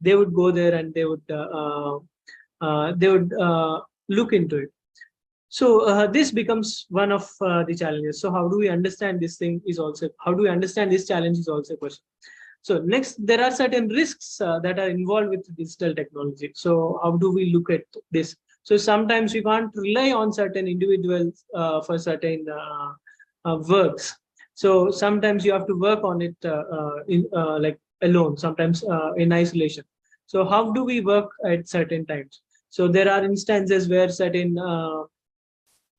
they would go there and they would look into it. So this becomes one of the challenges. So how do we understand this thing is also, how do we understand this challenge is also a question. So next, there are certain risks that are involved with digital technology. So how do we look at this? So sometimes we can't rely on certain individuals for certain works. So sometimes you have to work on it like alone, sometimes in isolation. So how do we work at certain times? So there are instances where certain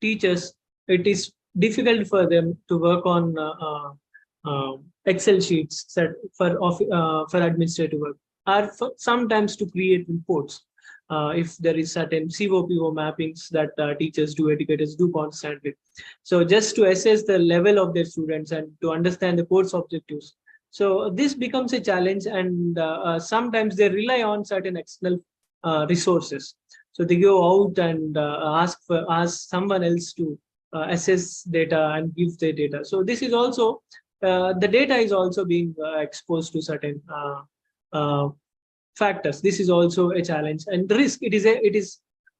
teachers, it is difficult for them to work on Excel sheets set for administrative work, or sometimes to create reports. If there is certain COPO mappings that teachers do, educators do constantly. So just to assess the level of their students and to understand the course objectives. So this becomes a challenge, and sometimes they rely on certain external resources. So they go out and ask someone else to assess data and give the data. So this is also the data is also being exposed to certain factors. This is also a challenge and risk. It is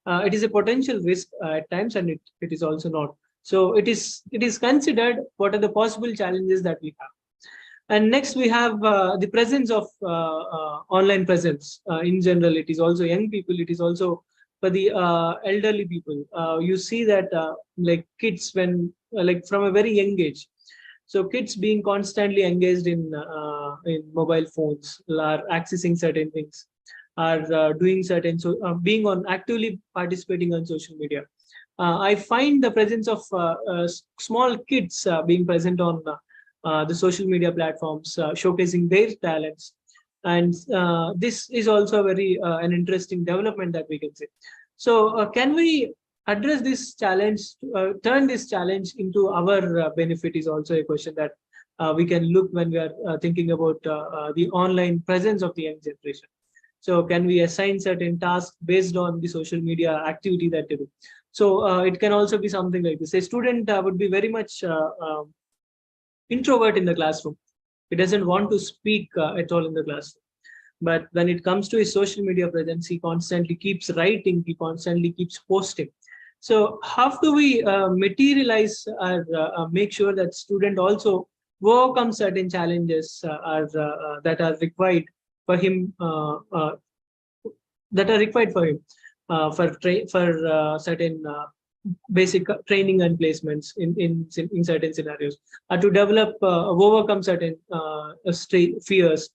a potential risk at times, and it is also not. So it is considered what are the possible challenges that we have. And next we have the presence of online presence in general. It is also young people. It is also for the elderly people. You see that like kids, when like from a very young age. So kids being constantly engaged in mobile phones, are accessing certain things, are doing certain, so being on actively participating on social media. I find the presence of small kids being present on the social media platforms, showcasing their talents. And this is also very an interesting development that we can see. So can we address this challenge, turn this challenge into our benefit is also a question that we can look when we are thinking about the online presence of the young generation. So can we assign certain tasks based on the social media activity that they do? So it can also be something like this. A student would be very much introvert in the classroom. He doesn't want to speak at all in the classroom. But when it comes to his social media presence, he constantly keeps writing, he constantly keeps posting. So how do we materialize or make sure that student also overcome certain challenges that are required for him, for certain basic training and placements in certain scenarios, to develop, overcome certain fears,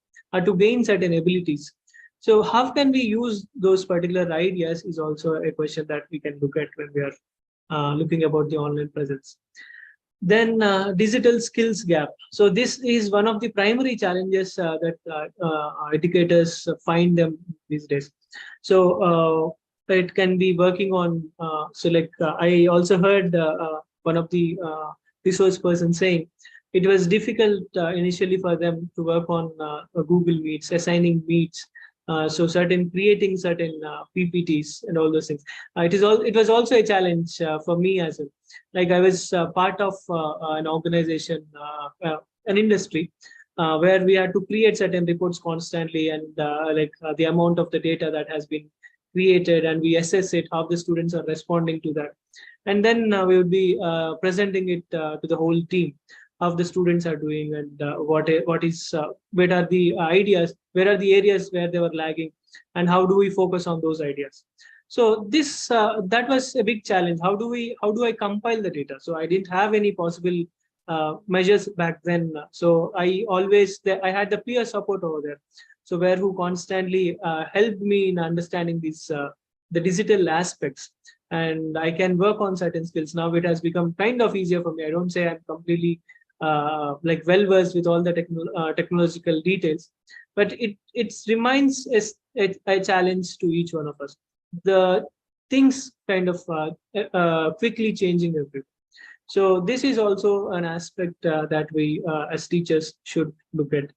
to gain certain abilities. So how can we use those particular ideas is also a question that we can look at when we are looking about the online presence. Then digital skills gap. So this is one of the primary challenges that educators find them these days. So it can be working on, so like I also heard one of the resource person saying, it was difficult initially for them to work on Google Meets, assigning meets, so creating certain PPTs and all those things. It was also a challenge for me as well. Like I was part of an organization, an industry, where we had to create certain reports constantly, and the amount of the data that has been created, and we assess it, how the students are responding to that, and then we would be presenting it to the whole team, how the students are doing, and what are the ideas, where are the areas where they were lagging, and how do we focus on those ideas. So this that was a big challenge. How do I compile the data? So I didn't have any possible measures back then. So I had the peer support over there, so where who constantly helped me in understanding these the digital aspects, and I can work on certain skills. Now it has become kind of easier for me. I don't say I'm completely like well versed with all the technological details, but it remains a challenge to each one of us. The things kind of quickly changing every. So this is also an aspect that we as teachers should look at.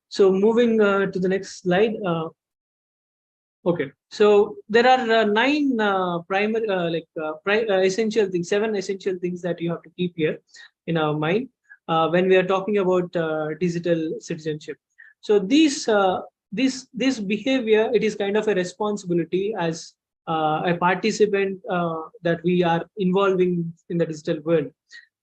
So moving to the next slide. Okay, so there are 9 primary, essential things, 7 essential things that you have to keep here in our mind when we are talking about digital citizenship. So these this behavior, it is kind of a responsibility as a participant that we are involving in the digital world.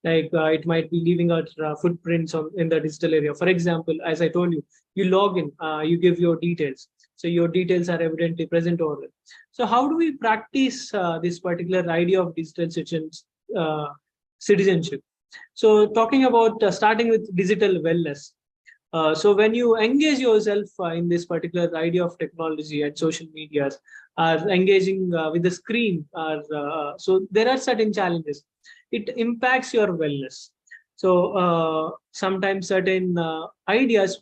Like it might be leaving our footprints in the digital area. For example, as I told you, you log in, you give your details. So your details are evidently present over there. So how do we practice this particular idea of digital citizenship? So talking about starting with digital wellness. So when you engage yourself in this particular idea of technology and social medias, are engaging with the screen, so there are certain challenges. It impacts your wellness. So sometimes certain ideas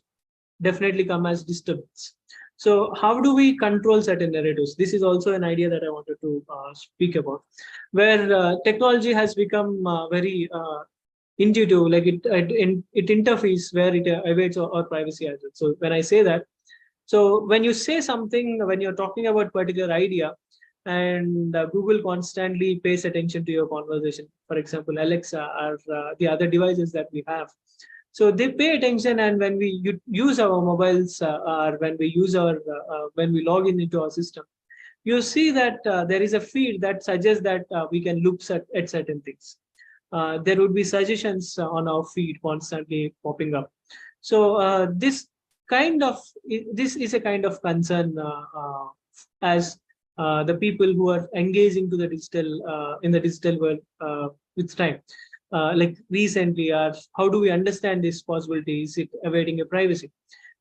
definitely come as disturbance. So how do we control certain narratives? This is also an idea that I wanted to speak about, where technology has become very intuitive, like it interferes where it evades our privacy as well. So when I say that, so when you say something, when you're talking about particular idea, and Google constantly pays attention to your conversation. For example, Alexa or the other devices that we have. So they pay attention, and when we use our mobiles or when we use our when we log in into our system, you see that there is a feed that suggests that we can look at certain things. There would be suggestions on our feed constantly popping up. So this is a kind of concern as the people who are engaging to the digital in the digital world with time. Like recently, how do we understand this possibility? Is it evading your privacy?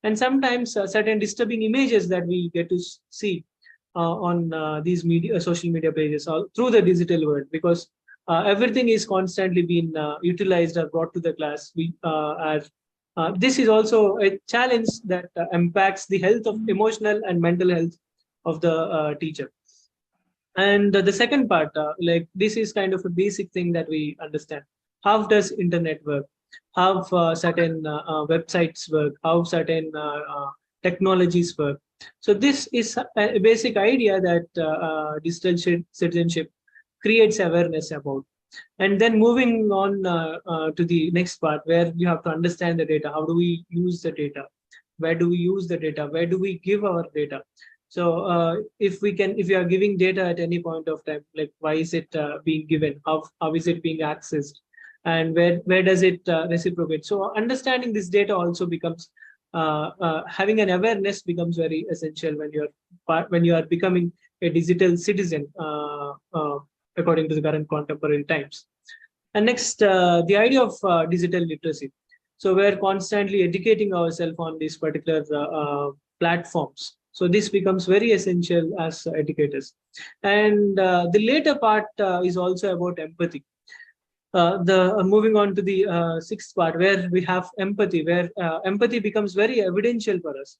And sometimes certain disturbing images that we get to see on these social media pages through the digital world, because everything is constantly being utilized or brought to the class. This is also a challenge that impacts the health of emotional and mental health of the teacher. And the second part, like this is kind of a basic thing that we understand. How does internet work? How certain websites work? How certain technologies work? So this is a basic idea that digital citizenship creates awareness about. And then moving on to the next part, where you have to understand the data. How do we use the data? Where do we use the data? Where do we give our data? So if we are giving data at any point of time, like why is it being given? How is it being accessed? And where does it reciprocate? So understanding this data also becomes having an awareness becomes very essential when you are becoming a digital citizen according to the current contemporary times. And next, the idea of digital literacy. So we're constantly educating ourselves on these particular platforms. So this becomes very essential as educators. And the later part is also about empathy. Moving on to the sixth part, where we have empathy, where empathy becomes very evidential for us.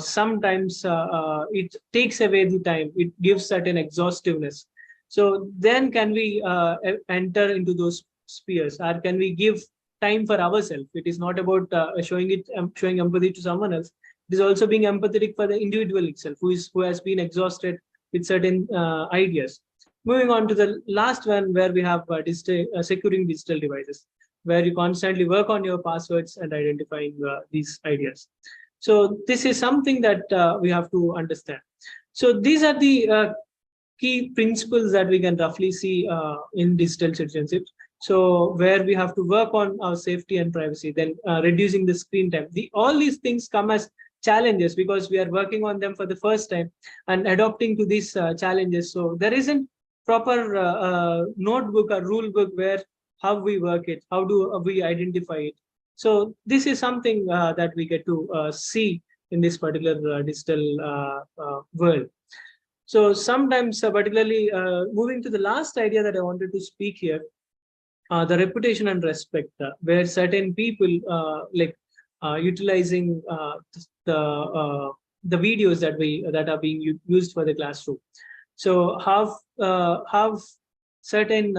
Sometimes it takes away the time, it gives certain exhaustiveness. So then can we enter into those spheres, or can we give time for ourselves? It is not about showing empathy to someone else. It is also being empathetic for the individual itself, who has been exhausted with certain ideas. Moving on to the last one, where we have securing digital devices, where you constantly work on your passwords and identifying these ideas. So this is something that we have to understand. So these are the key principles that we can roughly see in digital citizenship. So where we have to work on our safety and privacy, then reducing the screen time. All these things come as challenges because we are working on them for the first time and adopting to these challenges. So there isn't proper notebook or rule book where how we work it, how do we identify it. So this is something that we get to see in this particular digital world. So sometimes, particularly moving to the last idea that I wanted to speak here, the reputation and respect, where certain people utilizing the videos that are being used for the classroom. So have certain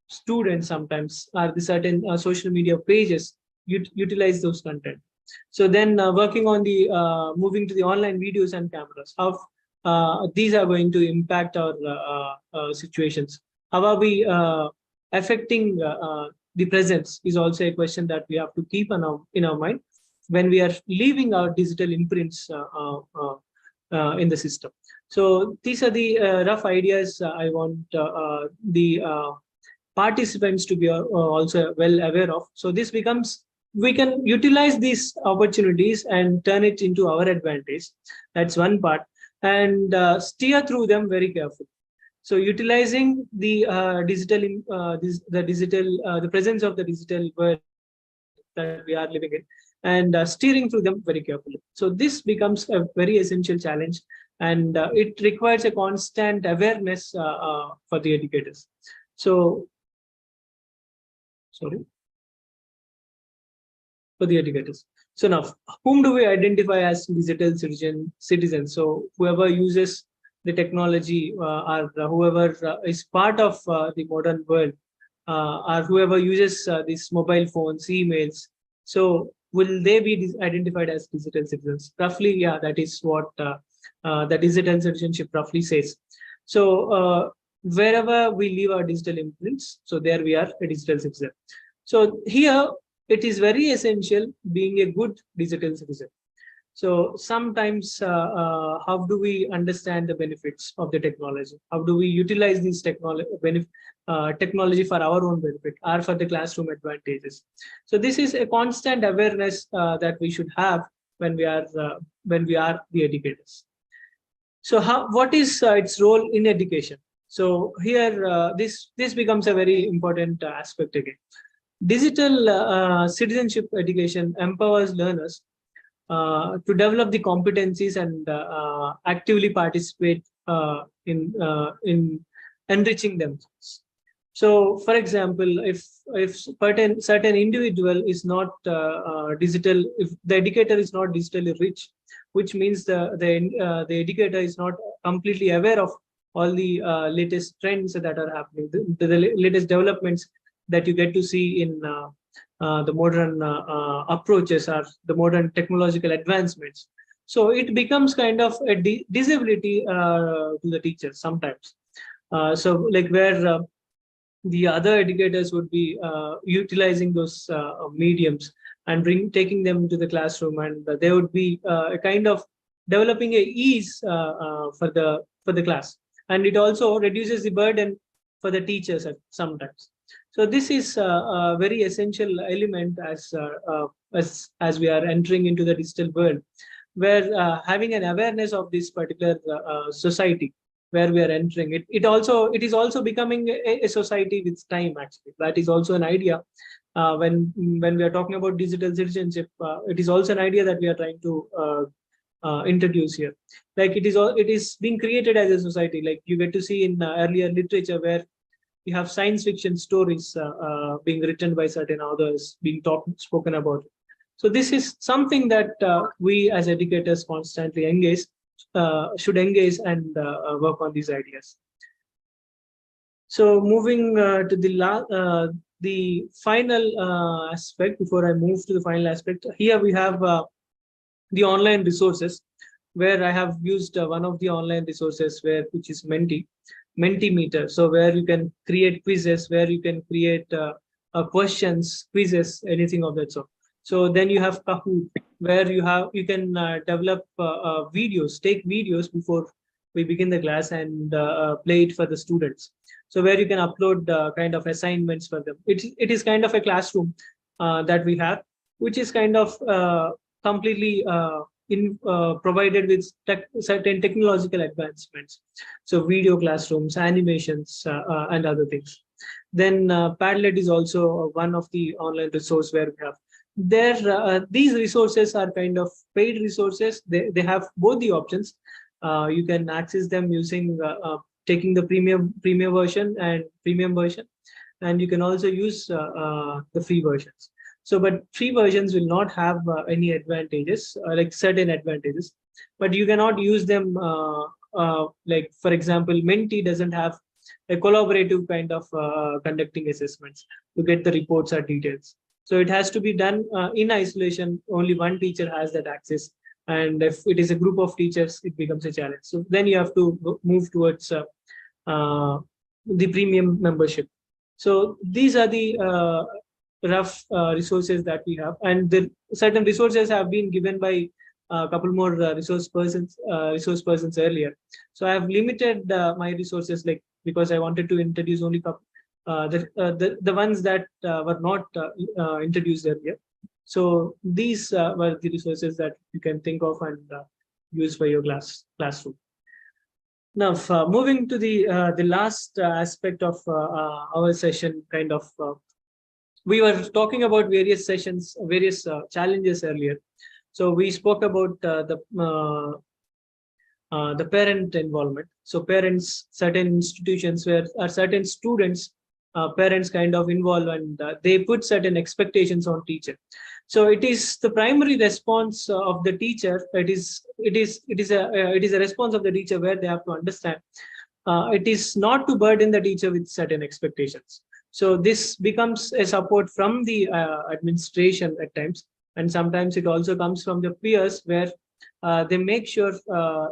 students sometimes are the certain social media pages utilize those content. So then working on the moving to the online videos and cameras, how these are going to impact our situations. How are we affecting the presence is also a question that we have to keep in our mind. when we are leaving our digital imprints in the system. So these are the rough ideas I want the participants to be also well aware of. So this becomes, we can utilize these opportunities and turn it into our advantage. That's one part, and steer through them very carefully. So utilizing the the presence of the digital world that we are living in, and steering through them very carefully. So this becomes a very essential challenge, and it requires a constant awareness for the educators. So, sorry, for the educators. So now, whom do we identify as digital citizens? So whoever uses the technology, or whoever is part of the modern world, or whoever uses these mobile phones, emails. So will they be identified as digital citizens? Roughly, yeah, that is what the digital citizenship roughly says. So wherever we leave our digital imprints, so there we are a digital citizen. So here it is very essential being a good digital citizen. So sometimes, how do we understand the benefits of the technology? How do we utilize these technology for our own benefit or for the classroom advantages? So this is a constant awareness that we should have when we are the educators. So what is its role in education? So here, this becomes a very important aspect again. Digital citizenship education empowers learners to develop the competencies and actively participate in enriching themselves. So, for example, if certain individual is not digital, if the educator is not digitally rich, which means the educator is not completely aware of all the latest trends that are happening, the latest developments that you get to see in the modern approaches or the modern technological advancements. So it becomes kind of a disability to the teachers sometimes. So like where the other educators would be utilizing those mediums and taking them to the classroom, and they would be a kind of developing a ease for the class, and it also reduces the burden for the teachers sometimes. So this is a very essential element as we are entering into the digital world, where having an awareness of this particular society where we are entering it. It is also becoming a society with time. Actually, that is also an idea. When we are talking about digital citizenship, it is also an idea that we are trying to introduce here. Like it is being created as a society. Like you get to see in earlier literature where you have science fiction stories being written by certain authors, being spoken about. So this is something that we as educators constantly should engage and work on these ideas. So moving to the final aspect, before I move to the final aspect, here we have the online resources, where I have used one of the online resources which is Mentimeter. So where you can create quizzes, where you can create questions, quizzes, anything of that sort. So then you have Kahoot, where you can develop videos, take videos before we begin the class and play it for the students. So where you can upload kind of assignments for them. It is kind of a classroom that we have, which is kind of completely provided with certain technological advancements. So video classrooms, animations, and other things. Then Padlet is also one of the online resource where we have. These resources are kind of paid resources. They have both the options. You can access them using taking the premium version and premium version, and you can also use the free versions. So, but free versions will not have any advantages, like certain advantages, but you cannot use them. Like, for example, Menti doesn't have a collaborative kind of conducting assessments to get the reports or details. So it has to be done in isolation. Only one teacher has that access. And if it is a group of teachers, it becomes a challenge. So then you have to move towards the premium membership. So these are the rough resources that we have, and the certain resources have been given by a couple more resource persons earlier. So I have limited my resources, like, because I wanted to introduce only couple, the ones that were not introduced earlier. So these were the resources that you can think of and use for your classroom. Now, moving to the last aspect of our session, kind of, we were talking about various challenges earlier. So we spoke about the parent involvement. So parents, certain institutions where certain students, parents kind of involve, and they put certain expectations on teacher. So it is the primary response of the teacher. It is a response of the teacher where they have to understand. It is not to burden the teacher with certain expectations. So this becomes a support from the administration at times, and sometimes it also comes from the peers, where they make sure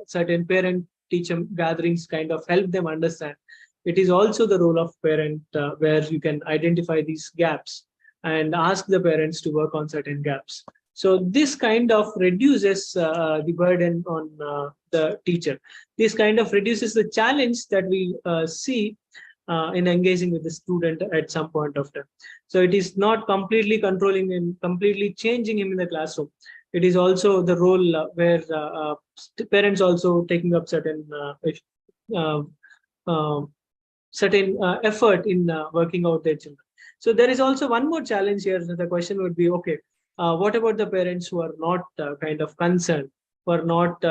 certain parent-teacher gatherings kind of help them understand. It is also the role of parent, where you can identify these gaps and ask the parents to work on certain gaps. So this kind of reduces the burden on the teacher. This kind of reduces the challenge that we see in engaging with the student at some point of time. So it is not completely controlling him, completely changing him in the classroom. It is also the role where parents also taking up certain effort in working out their children. So there is also one more challenge here. So the question would be, okay, what about the parents who are not kind of concerned, or not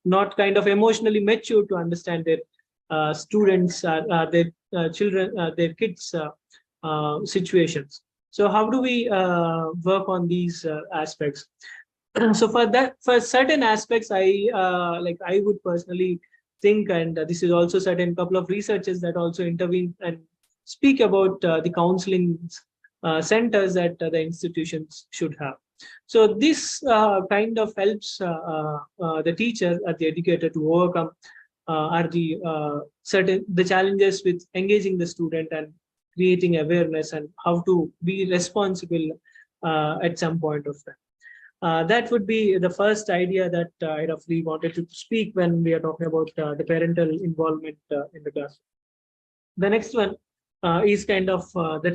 not kind of emotionally mature to understand their students, their children, their kids' situations. So how do we work on these aspects? So for that, for certain aspects, I would personally think, and this is also certain couple of researchers that also intervene and speak about the counseling centers that the institutions should have. So this kind of helps the teacher or the educator to overcome are the challenges with engaging the student and creating awareness, and how to be responsible at some point of time. That would be the first idea that I roughly wanted to speak when we are talking about the parental involvement in the classroom. The next one is kind of the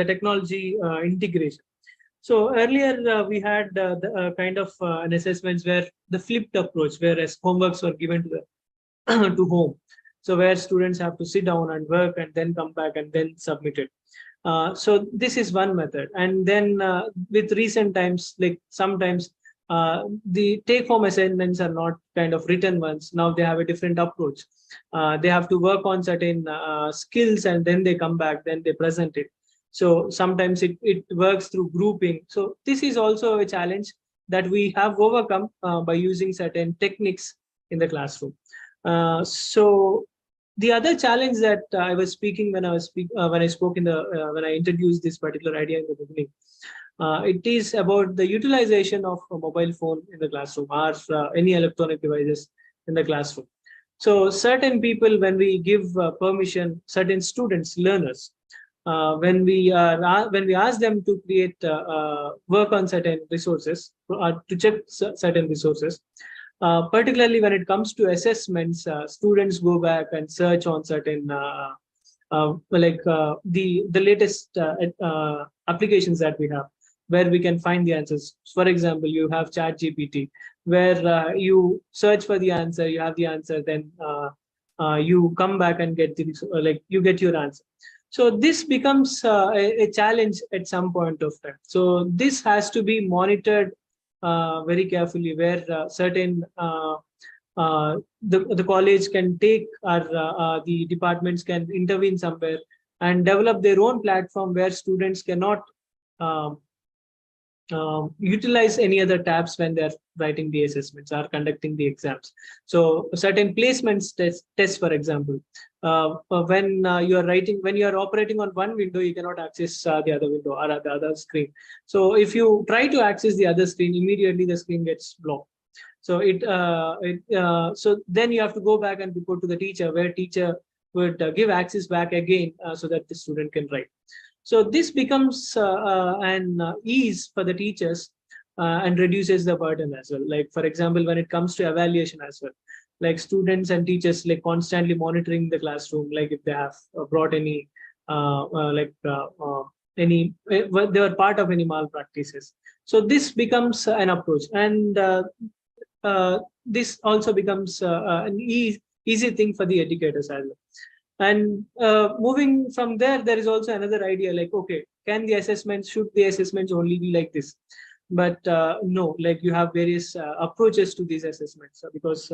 technology integration. So earlier we had the kind of an assessments where the flipped approach, whereas homeworks were given to the to home. So where students have to sit down and work and then come back and then submit it. So this is one method. And then with recent times, like sometimes the take-home assignments are not kind of written ones. Now they have a different approach. They have to work on certain skills, and then they come back, then they present it. So sometimes it works through grouping. So this is also a challenge that we have overcome by using certain techniques in the classroom. So the other challenge that I was speaking when I spoke in the when I introduced this particular idea in the beginning, it is about the utilization of a mobile phone in the classroom, or any electronic devices in the classroom. So certain people, when we give permission, certain students, learners, when we ask them to create work on certain resources, to check certain resources. Particularly when it comes to assessments, students go back and search on certain the latest applications that we have, where we can find the answers. For example, you have ChatGPT, where you search for the answer, you have the answer, then you come back and get you get your answer. So this becomes a challenge at some point of time. So this has to be monitored very carefully, where certain the college can take, or the departments can intervene somewhere and develop their own platform where students cannot utilize any other tabs when they're writing the assessments or conducting the exams. So certain placements tests, for example, when you are operating on one window, you cannot access the other window or the other screen. So if you try to access the other screen, immediately the screen gets blocked. So so then you have to go back and report to the teacher, where teacher would give access back again so that the student can write. So this becomes an ease for the teachers and reduces the burden as well. Like for example, when it comes to evaluation as well, like students and teachers like constantly monitoring the classroom, like if they have brought any they were part of any malpractices. So this becomes an approach, and this also becomes an easy thing for the educators as well. And moving from there, there is also another idea like, okay, can the assessments, should the assessments only be like this? But no, like you have various approaches to these assessments, because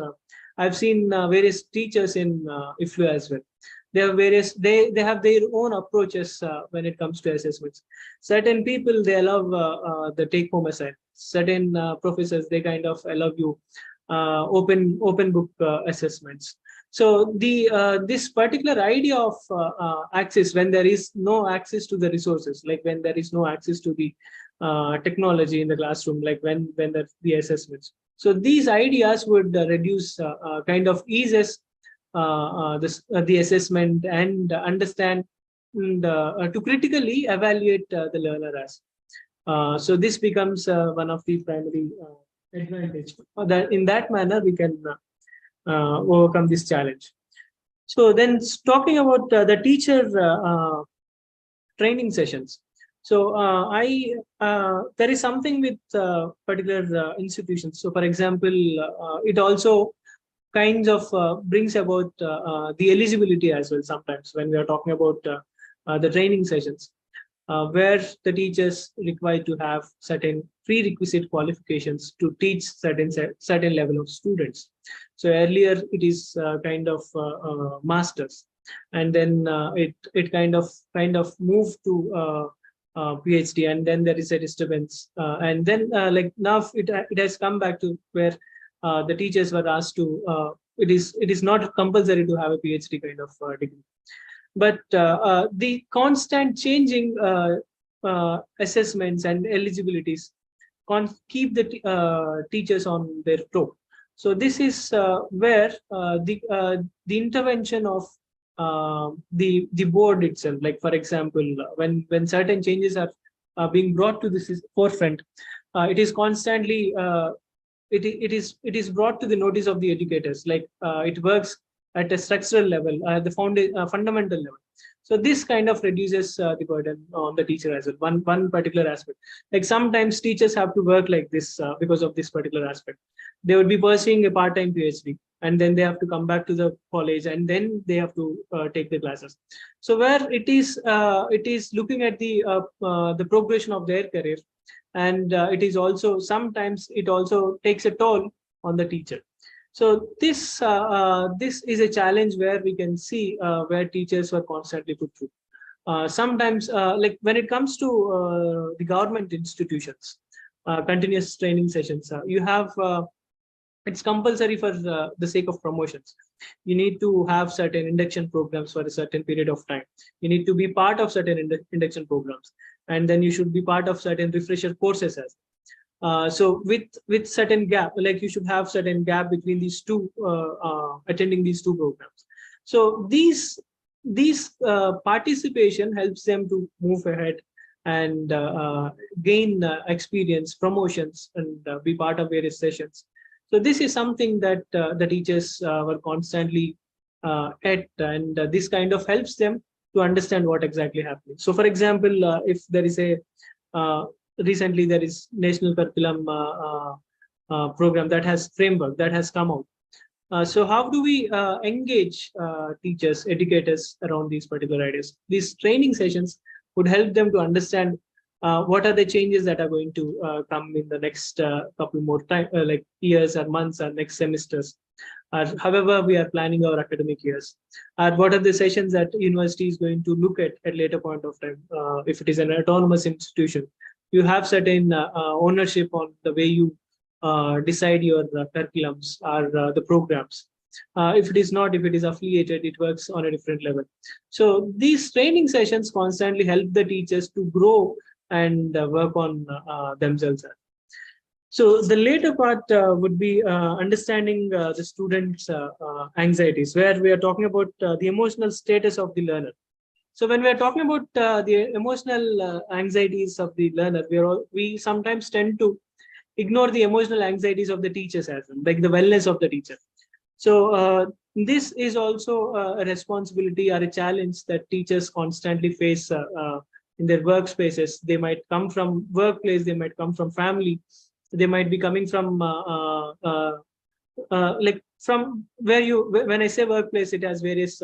I've seen various teachers in IFLU as well. They have various, they have their own approaches when it comes to assessments. Certain people, they allow the take home assignment. Certain professors, they kind of allow you open book assessments. So the this particular idea of access, when there is no access to the resources, like when there is no access to the technology in the classroom, like when the assessments. So these ideas would reduce kind of eases the assessment and understand and, to critically evaluate the learner as. So this becomes one of the primary advantage. That in that manner we can overcome this challenge. So then talking about the teacher training sessions. So there is something with particular institutions. So for example, it also kinds of brings about the eligibility as well sometimes when we are talking about the training sessions, where the teachers required to have certain prerequisite qualifications to teach certain level of students. So earlier it is kind of masters, and then it kind of moved to PhD, and then there is a disturbance, and then like now it has come back to where the teachers were asked to it is not compulsory to have a PhD kind of degree. But the constant changing assessments and eligibilities keep the teachers on their toe. So this is where the intervention of the board itself, like for example, when certain changes are being brought to this forefront, it is constantly it is brought to the notice of the educators. Like it works at a structural level, the fundamental level. So this kind of reduces the burden on the teacher as well. One particular aspect. Like sometimes teachers have to work like this because of this particular aspect. They would be pursuing a part-time PhD, and then they have to come back to the college, and then they have to take the classes. So where it is looking at the progression of their career, and it is also sometimes it also takes a toll on the teacher. So this is a challenge where we can see where teachers were constantly put through. Sometimes, like when it comes to the government institutions, continuous training sessions, you have it's compulsory for the sake of promotions. You need to have certain induction programs for a certain period of time. You need to be part of certain induction programs, and then you should be part of certain refresher courses as so with certain gap, like you should have certain gap between these two attending these two programs. So these participation helps them to move ahead and gain experience, promotions, and be part of various sessions. So this is something that the teachers were constantly at, and this kind of helps them to understand what exactly happening. So for example, if there is a recently there is national curriculum program that has framework that has come out. So how do we engage teachers, educators around these particular ideas? These training sessions would help them to understand what are the changes that are going to come in the next couple more time, like years or months or next semesters, or however we are planning our academic years. And what are the sessions that university is going to look at later point of time? If it is an autonomous institution, you have certain ownership on the way you decide your curriculums or the programs. If it is not, if it is affiliated, it works on a different level. So these training sessions constantly help the teachers to grow and work on themselves. So the later part would be understanding the students' anxieties, where we are talking about the emotional status of the learner. So when we are talking about the emotional anxieties of the learner, we sometimes tend to ignore the emotional anxieties of the teachers as well, like the wellness of the teacher. So this is also a responsibility or a challenge that teachers constantly face in their workspaces. They might come from workplace, they might come from family, they might be coming from like from where you, when I say workplace, it has various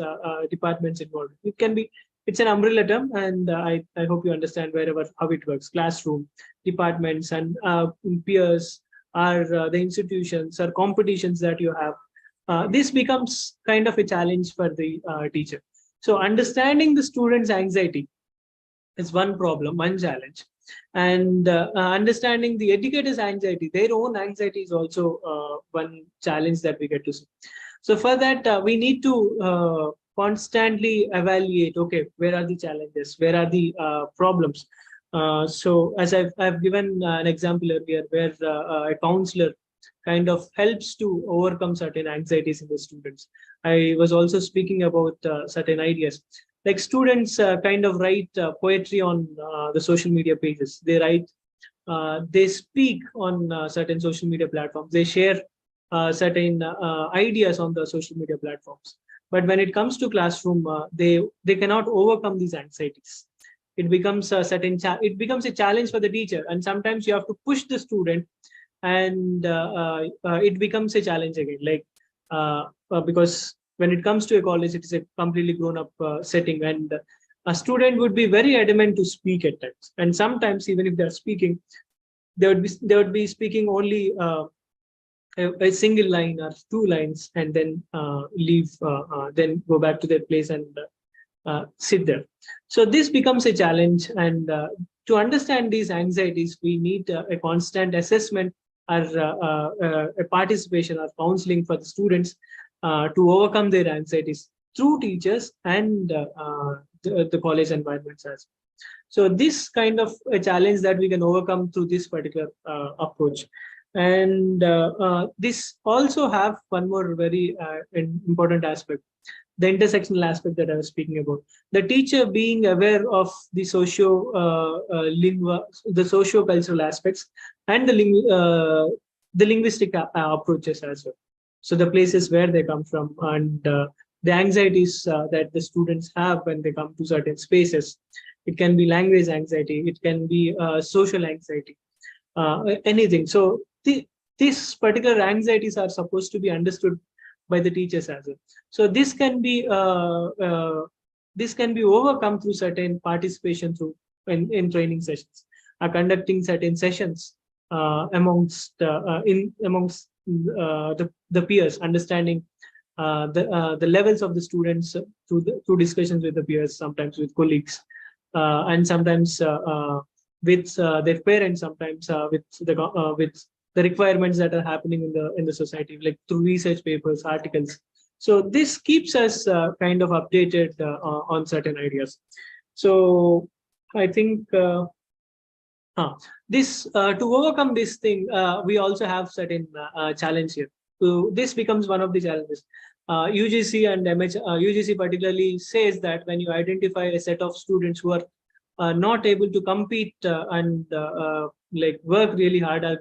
departments involved. It can be, it's an umbrella term, and I hope you understand wherever how it works. Classroom, departments, and peers are the institutions or competitions that you have. This becomes kind of a challenge for the teacher. So understanding the student's anxiety is one problem, one challenge. And understanding the educator's anxiety, their own anxiety, is also one challenge that we get to see. So for that, we need to constantly evaluate, okay, where are the challenges? Where are the problems? So as I've given an example earlier, where a counselor kind of helps to overcome certain anxieties in the students. I was also speaking about certain ideas. Like students kind of write poetry on the social media pages. They write, they speak on certain social media platforms. They share certain ideas on the social media platforms. But when it comes to classroom, they cannot overcome these anxieties. It becomes a it becomes a challenge for the teacher, and sometimes you have to push the student, and it becomes a challenge again. Like because when it comes to a college, it is a completely grown-up setting, and a student would be very adamant to speak at times. And sometimes, even if they're speaking, they would be speaking only a single line or two lines, and then leave, then go back to their place and sit there. So this becomes a challenge, and to understand these anxieties, we need a constant assessment or a participation or counseling for the students to overcome their anxieties through teachers and the college environments as well. So this kind of a challenge that we can overcome through this particular approach. And this also have one more very important aspect, the intersectional aspect that I was speaking about. The teacher being aware of the the socio-cultural aspects and the linguistic approaches as well. So the places where they come from, and the anxieties that the students have when they come to certain spaces. It can be language anxiety, it can be social anxiety, anything. So these particular anxieties are supposed to be understood by the teachers as well. So this can be overcome through certain participation through in training sessions, conducting certain sessions amongst the peers, understanding the levels of the students through discussions with the peers, sometimes with colleagues, and sometimes with their parents, sometimes with the requirements that are happening in the society, like through research papers, articles. So this keeps us kind of updated on certain ideas. So I think this to overcome this thing, we also have certain challenge here. So this becomes one of the challenges. UGC and UGC particularly says that when you identify a set of students who are not able to compete and like work really hard or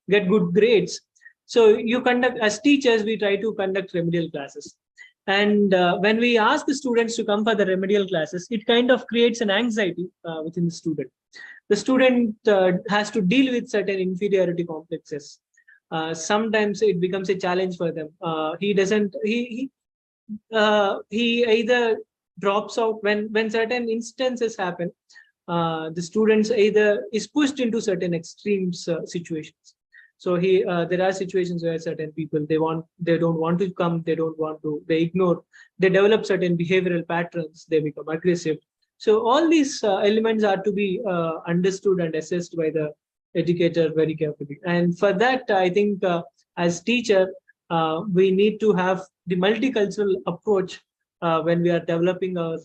get good grades, so you conduct, as teachers, we try to conduct remedial classes. And when we ask the students to come for the remedial classes, it kind of creates an anxiety within the student. The student has to deal with certain inferiority complexes. Sometimes it becomes a challenge for them. He either drops out when certain instances happen. The students either is pushed into certain extremes situations. So there are situations where certain people, they don't want to come, they ignore, they develop certain behavioral patterns, they become aggressive. So all these elements are to be understood and assessed by the educator very carefully. And for that, I think as teacher, we need to have the multicultural approach when we are developing our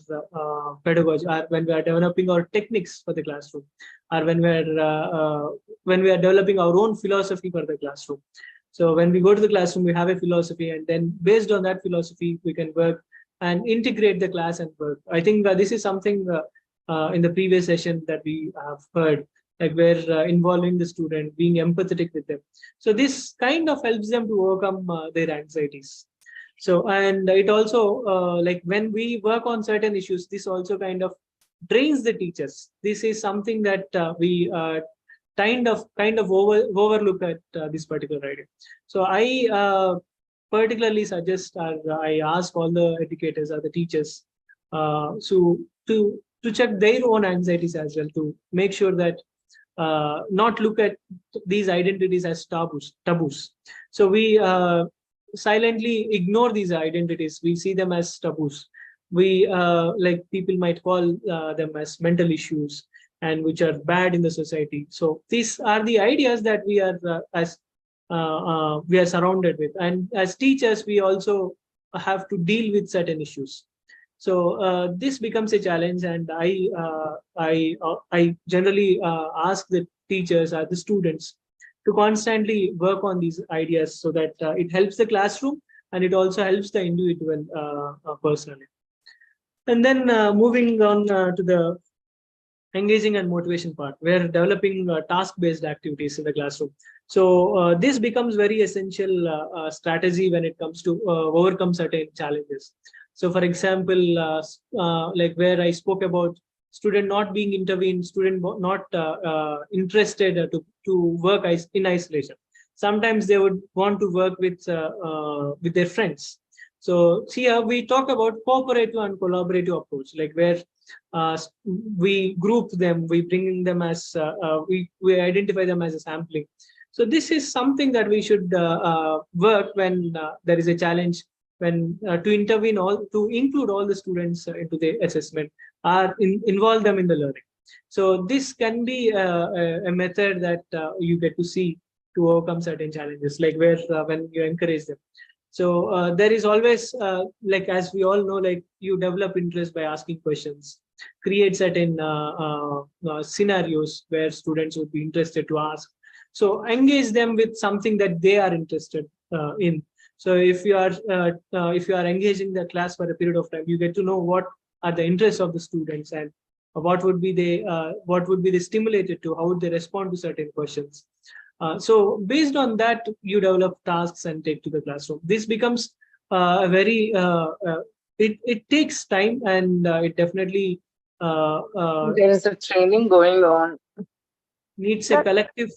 pedagogy, or when we are developing our techniques for the classroom, or when we are developing our own philosophy for the classroom. So when we go to the classroom, we have a philosophy, and then based on that philosophy, we can work and integrate the class and work. I think this is something in the previous session that we have heard, like where involving the student, being empathetic with them. So this kind of helps them to overcome their anxieties. So, and it also like when we work on certain issues, this also kind of trains the teachers. This is something that we kind of overlook at this particular idea. So I particularly suggest, I ask all the educators or the teachers so to check their own anxieties as well, to make sure that not look at these identities as taboos. So we silently ignore these identities. We see them as taboos. We like people might call them as mental issues, and which are bad in the society. So these are the ideas that we are we are surrounded with, and as teachers we also have to deal with certain issues. So this becomes a challenge, and I generally ask the teachers or the students to constantly work on these ideas, so that it helps the classroom and it also helps the individual personally. And then moving on to the engaging and motivation part, where developing task-based activities in the classroom. So this becomes very essential strategy when it comes to overcome certain challenges. So for example, like where I spoke about student not being intervened, student not interested to work in isolation. Sometimes they would want to work with their friends. So here we talk about cooperative and collaborative approach, like where we group them, we bring them as we identify them as a sampling. So this is something that we should work when there is a challenge, when to intervene to include all the students into the assessment, or involve them in the learning. So this can be a method that you get to see to overcome certain challenges, like where when you encourage them. So there is always, like as we all know, like you develop interest by asking questions, create certain scenarios where students would be interested to ask. So engage them with something that they are interested in. So if you are engaging the class for a period of time, you get to know what are the interests of the students, and what would be they stimulated to, how would they respond to certain questions. So based on that, you develop tasks and take to the classroom. This becomes a very it takes time, and it definitely There is a training going on. needs a collective.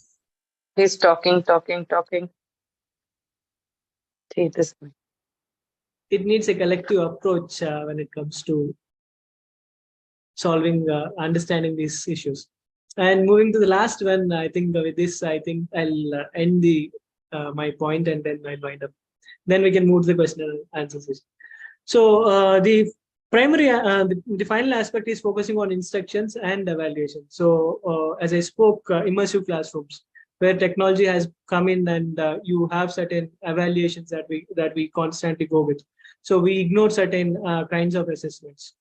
He's talking. See this one. It needs a collective approach when it comes to solving, understanding these issues. And moving to the last one, I think with this, I think I'll end my point, and then I'll wind up. Then we can move to the question and answer session. So the primary, the final aspect is focusing on instructions and evaluation. So as I spoke, immersive classrooms, where technology has come in, and you have certain evaluations that we constantly go with. So we ignore certain kinds of assessments.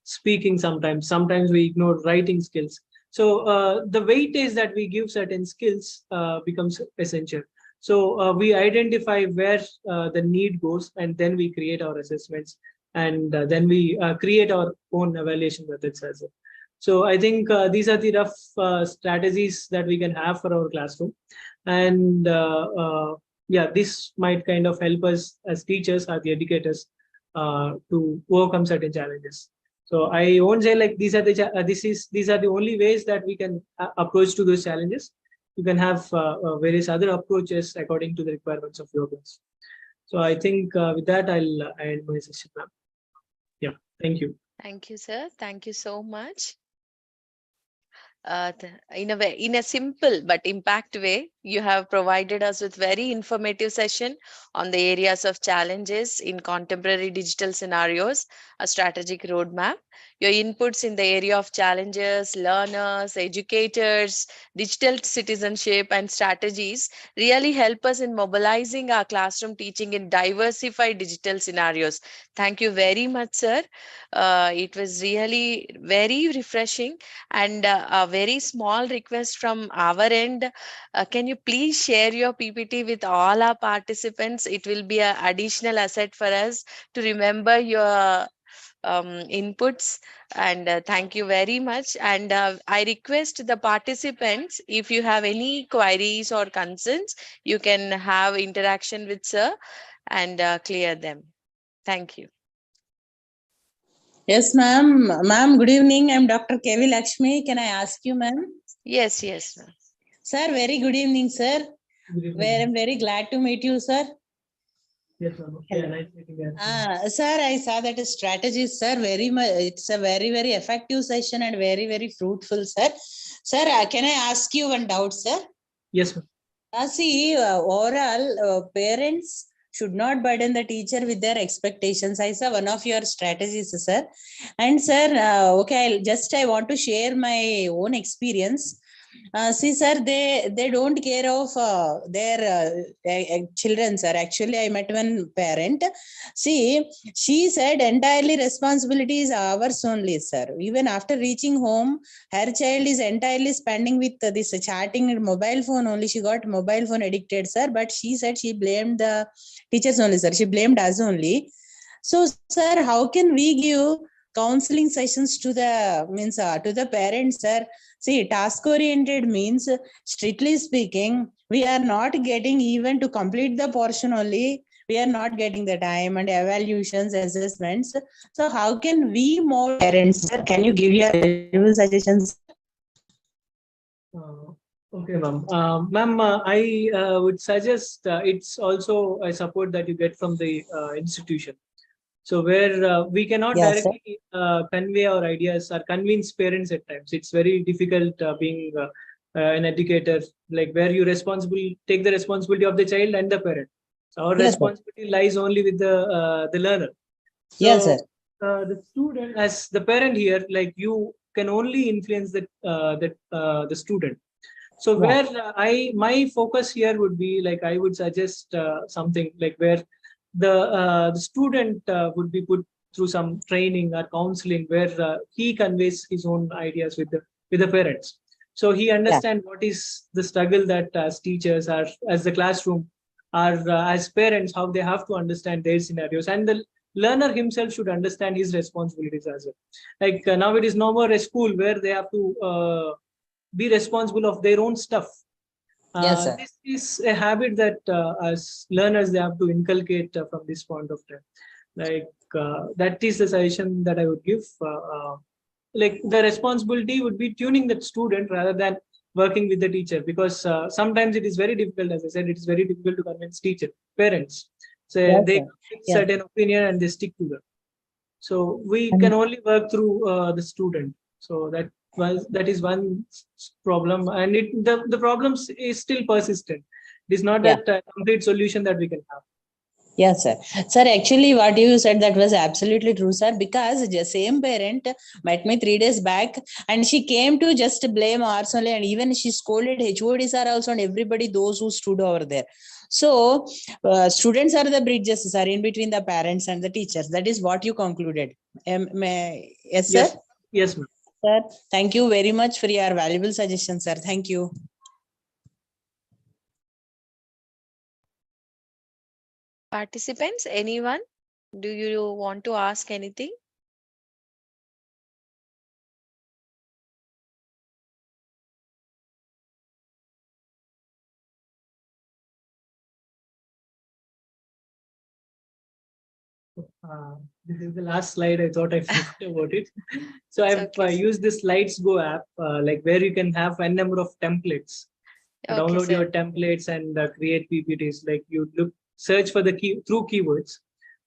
Speaking sometimes we ignore writing skills. So the weightage that we give certain skills becomes essential. So we identify where the need goes, and then we create our assessments, and then we create our own evaluation methods as well. So I think these are the rough strategies that we can have for our classroom. And yeah, this might kind of help us as teachers or the educators to overcome certain challenges. So I won't say like these are the only ways that we can approach to those challenges. You can have various other approaches according to the requirements of your class. So I think with that, I'll end my session, ma'am. Yeah, thank you. Thank you, sir. Thank you so much. In a simple but impact way, you have provided us with very informative session on the areas of challenges in contemporary digital scenarios, a strategic roadmap. Your inputs in the area of challenges, learners, educators, digital citizenship, and strategies really help us in mobilizing our classroom teaching in diversified digital scenarios. Thank you very much, sir. It was really very refreshing. And a very small request from our end, can you please share your PPT with all our participants. It will be an additional asset for us to remember your inputs. And thank you very much. And I request the participants, if you have any queries or concerns, you can have interaction with sir and clear them. Thank you. Yes, ma'am. Ma'am, good evening. I'm Dr. K.V. Lakshmi. Can I ask you, ma'am? Yes, yes. Sir, very good evening, sir. I'm very glad to meet you, sir. Yes, ma'am. Yeah, nice meeting you. Sir, I saw that strategy, sir, very much. It's a very, very effective session and very, very fruitful, sir. Sir, can I ask you one doubt, sir? Yes, ma'am. See, overall, parents should not burden the teacher with their expectations. I saw one of your strategies, sir. And sir, okay, I want to share my own experience. See, sir, they don't care of their children, sir. Actually, I met one parent. See, she said entirely responsibility is ours only, sir. Even after reaching home, her child is entirely spending with this chatting and mobile phone only. She got mobile phone addicted, sir. But she said she blamed the teachers only, sir. She blamed us only. So, sir, how can we give counseling sessions to the parents, sir? See, task oriented means, strictly speaking, we are not getting even to complete the portion only. We are not getting the time and evaluations, assessments. So how can we mold parents, sir? Can you give your valuable suggestions? Okay, ma'am. Ma'am, I would suggest it's also a support that you get from the institution. So where we cannot directly convey our ideas or convince parents at times. It's very difficult being an educator, like where you take the responsibility of the child and the parent. So our responsibility lies only with the learner. So, yes, sir. The student, as the parent here, like you can only influence the student. So where my focus here would be, like I would suggest something like where the student would be put through some training or counseling where he conveys his own ideas with the parents. So he understands what is the struggle that as teachers or as the classroom or as parents, how they have to understand their scenarios, and the learner himself should understand his responsibilities as well. Like now it is no more a school where they have to be responsible of their own stuff. Yes, sir. This is a habit that as learners they have to inculcate from this point of time. Like that is the suggestion that I would give. Like the responsibility would be tuning that student rather than working with the teacher, because sometimes it is very difficult. As I said, it is very difficult to convince parents. So they take certain opinion and they stick to them. So we can only work through the student. So that is one problem, and the problem is still persistent. It is not that complete solution that we can have. Yes, sir. Sir, actually, what you said, that was absolutely true, sir. Because the same parent met me 3 days back, and she came to just blame ours only, and even she scolded HODs are also and everybody, those who stood over there. So, students are the bridges, sir, in between the parents and the teachers. That is what you concluded. Yes, sir. Yes, ma'am. Sir, thank you very much for your valuable suggestions, sir. Thank you. Participants, anyone? Do you want to ask anything? This is the last slide. I thought I forgot about it. So I've used the Slides Go app, like where you can have a number of templates. Download your templates and create PPTs. Like you search for the through keywords,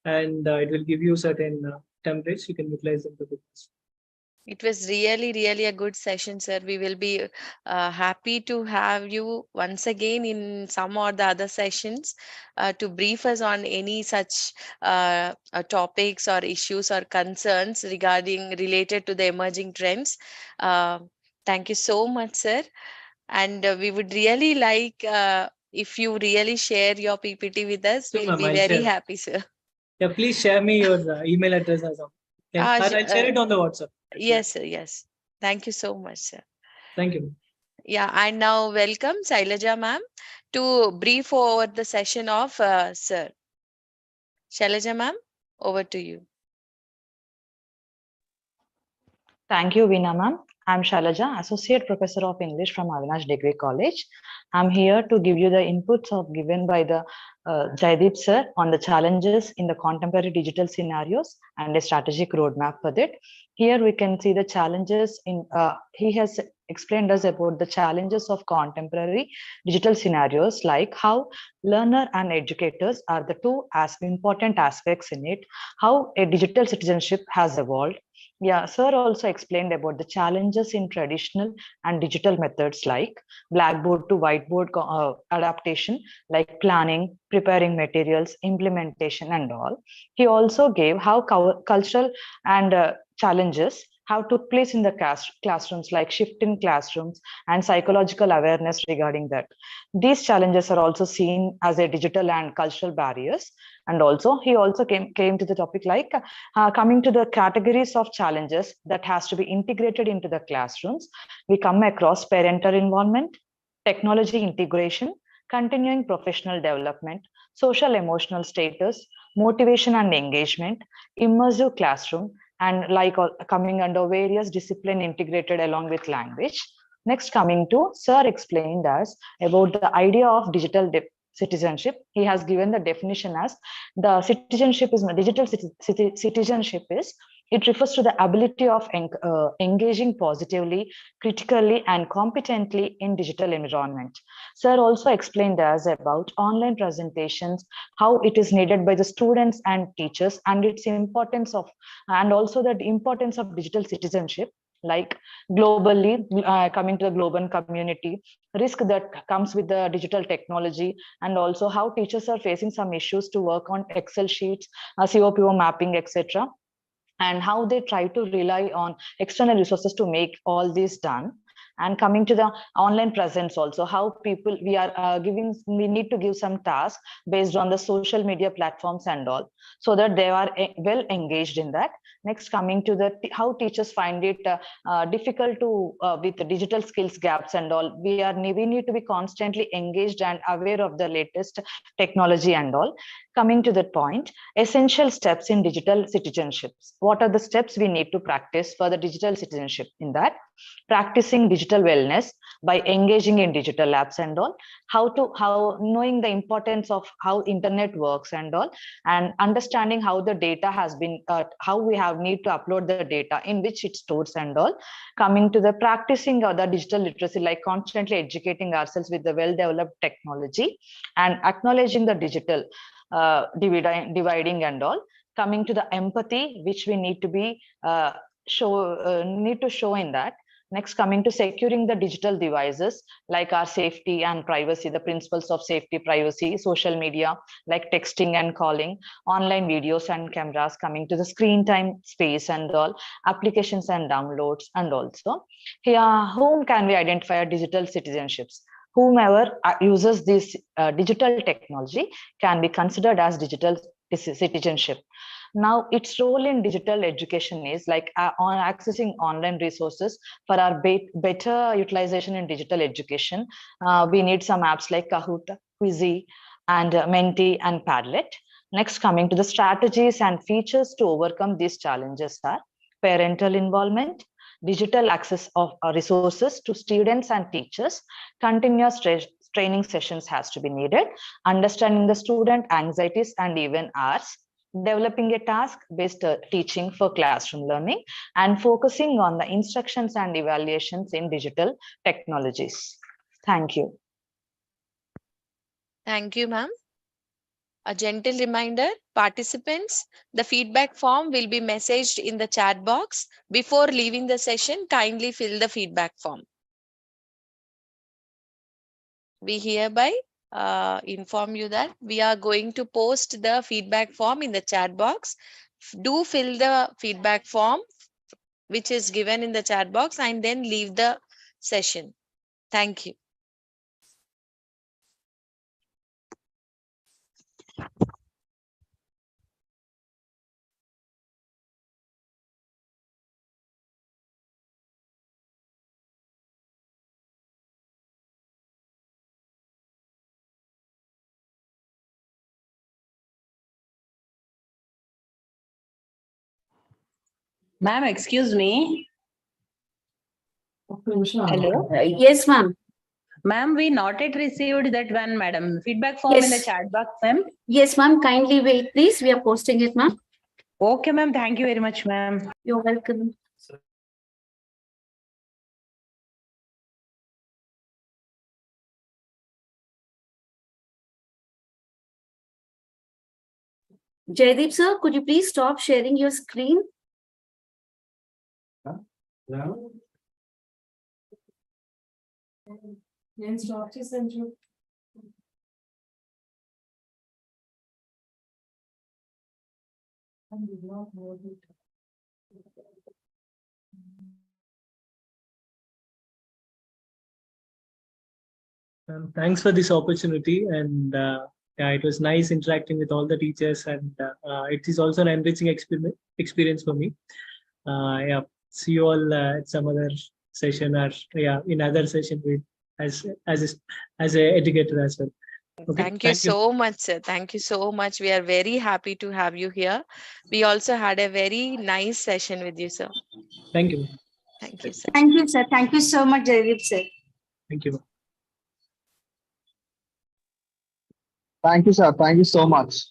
and it will give you certain templates. You can utilize them for this. It was really, really a good session, sir. We will be happy to have you once again in some or the other sessions to brief us on any such topics or issues or concerns related to the emerging trends. Thank you so much, sir. And we would really like if you really share your PPT with us. So, we'll be very happy, sir. Yeah, please share me your email address or something. I'll share it on the WhatsApp. Yes, sir. Yes. Thank you so much, sir. Thank you. Yeah, and now welcome Shailaja ma'am to brief over the session of Sir. Shailaja ma'am, over to you. Thank you, Veena ma'am. I'm Shailaja, Associate Professor of English from Avinash Degree College. I'm here to give you the inputs given by the Jaideep sir on the challenges in the contemporary digital scenarios and a strategic roadmap for that. Here we can see the challenges he has explained us about the challenges of contemporary digital scenarios, like how learner and educators are the two as important aspects in it, how a digital citizenship has evolved. Yeah, sir also explained about the challenges in traditional and digital methods like blackboard to whiteboard adaptation, like planning, preparing materials, implementation, and all. He also gave how cultural and challenges have took place in the classrooms, like shift in classrooms and psychological awareness regarding that. These challenges are also seen as a digital and cultural barriers. And also, he also came to the topic like coming to the categories of challenges that has to be integrated into the classrooms. We come across parental involvement, technology integration, continuing professional development, social emotional status, motivation and engagement, immersive classroom, and like coming under various discipline integrated along with language. Next, coming to Sir explained us about the idea of digital citizenship. He has given the definition as the citizenship is digital citizenship is it refers to the ability of engaging positively, critically, and competently in digital environment. Sir also explained us about online presentations, how it is needed by the students and teachers, and its importance of, and also the importance of digital citizenship, like globally, coming to the global community, risk that comes with the digital technology, and also how teachers are facing some issues to work on Excel sheets, COPO mapping, etc., and how they try to rely on external resources to make all this done. And coming to the online presence also, how people we need to give some tasks based on the social media platforms and all, so that they are well engaged in that. Next, coming to the how teachers find it difficult to with the digital skills gaps and all. We need to be constantly engaged and aware of the latest technology and all. Coming to that point, essential steps in digital citizenships. What are the steps we need to practice for the digital citizenship? In that, practicing digital wellness by engaging in digital labs and all, how knowing the importance of how internet works and all, and understanding how the data has been how we have need to upload the data in which it stores and all. Coming to the practicing of the digital literacy, like constantly educating ourselves with the well developed technology and acknowledging the digital dividing and all. Coming to the empathy which we need to be show in that. Next, coming to securing the digital devices, like our safety and privacy, the principles of safety, privacy, social media, like texting and calling, online videos and cameras, coming to the screen time space and all, applications and downloads. And also, here, whom can we identify as digital citizenships? Whomever uses this digital technology can be considered as digital citizenship. Now, its role in digital education is like on accessing online resources for our better utilization in digital education. We need some apps like Kahoot, Quizy, and Menti and Padlet. Next, coming to the strategies and features to overcome these challenges are parental involvement, digital access of resources to students and teachers, continuous training sessions has to be needed, understanding the student anxieties and even ours, developing a task-based teaching for classroom learning, and focusing on the instructions and evaluations in digital technologies. Thank you. Thank you, ma'am. A gentle reminder, participants, the feedback form will be messaged in the chat box. Before leaving the session, kindly fill the feedback form. We hereby inform you that we are going to post the feedback form in the chat box. Do fill the feedback form which is given in the chat box and then leave the session. Thank you. Ma'am, excuse me. Hello. Yes, ma'am. Ma'am, we not yet received that one, madam. Feedback form in the Yes. chat box, ma'am. Yes, ma'am. Kindly wait, please. We are posting it, ma'am. Okay, ma'am. Thank you very much, ma'am. You're welcome. Jaideep sir, could you please stop sharing your screen? Thanks for this opportunity, and yeah, it was nice interacting with all the teachers, and it is also an enriching experience for me. Yeah, see you all at some other session, or yeah, in other session with as a educator as well. Okay, Thank you so much, sir. Thank you so much. We are very happy to have you here. We also had a very nice session with you, sir. Thank you. Thank you, sir. Thank you, sir. Thank you so much, Jaideep sir. Thank you. Thank you, sir. Thank you so much.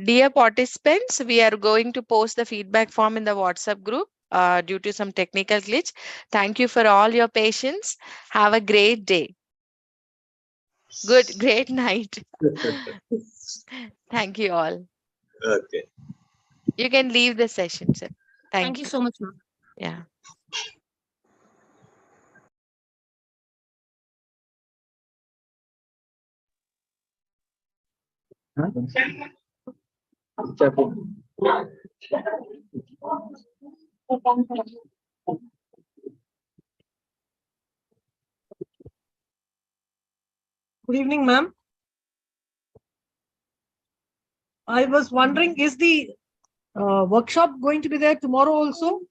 Dear participants, we are going to post the feedback form in the WhatsApp group due to some technical glitch. Thank you for all your patience. Have a great day. Great night. Thank you all. Okay. You can leave the session, sir. Thank you so much, ma'am. Yeah. Good evening, ma'am. I was wondering, is the workshop going to be there tomorrow also?